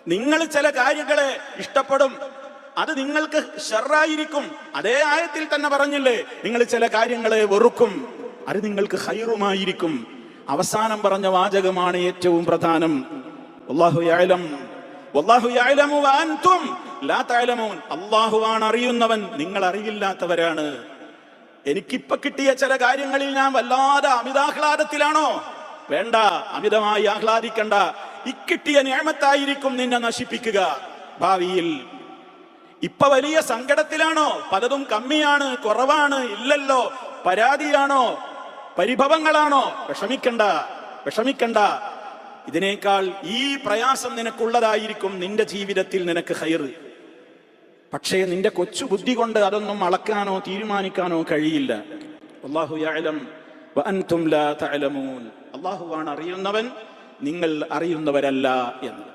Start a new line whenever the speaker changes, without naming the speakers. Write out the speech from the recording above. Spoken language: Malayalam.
നിങ്ങൾ ചില കാര്യങ്ങളെ ഇഷ്ടപ്പെടും, അത് നിങ്ങൾക്ക് ഷർറായിരിക്കും. അതേ ആയത്തിൽ തന്നെ പറഞ്ഞില്ലേ, നിങ്ങൾ ചില കാര്യങ്ങളെ വെറുക്കും, അത് നിങ്ങൾക്ക് ഖൈറുമായിരിക്കും. അവസാനം പറഞ്ഞ വാചകമാണ് ഏറ്റവും പ്രധാനം. വല്ലാഹു യഅലം വല്ലാഹു യഅലമു വഅൻതും ലാ തഅലമൂൻ. അല്ലാഹുവാണ് അറിയുന്നവൻ, നിങ്ങൾ അറിയില്ലാത്തവരാണ്. എനിക്കിപ്പോ കിട്ടിയ ചില കാര്യങ്ങളിൽ ഞാൻ വല്ലാതെ അമിതാഹ്ലാദത്തിലാണോ? വേണ്ട, അമിതമായി ആഹ്ലാദിക്കണ്ട. ഇക്കിട്ടിയ നിഅമത്തായിരിക്കും നിന്നെ നശിപ്പിക്കുക ഭാവിയിൽ. ഇപ്പൊ വലിയ സങ്കടത്തിലാണോ? പലതും കമ്മിയാണ്, കുറവാണ്, ഇല്ലല്ലോ, പരാതിയാണോ, പരിഭവങ്ങളാണോ? വിഷമിക്കണ്ട. ഇതിനേക്കാൾ ഈ പ്രയാസം നിനക്കുള്ളതായിരിക്കും നിന്റെ ജീവിതത്തിൽ നിനക്ക് ഖൈർ. പക്ഷേ നിന്റെ കൊച്ചു ബുദ്ധി കൊണ്ട് അതൊന്നും അളക്കാനോ തീരുമാനിക്കാനോ കഴിയില്ല. വല്ലാഹു യഅലം വഅൻതും ലാ തഅലമൂൻ. അല്ലാഹുവാണ് അറിയുന്നവൻ, നിങ്ങൾ അറിയുന്നവരല്ല എന്ന്.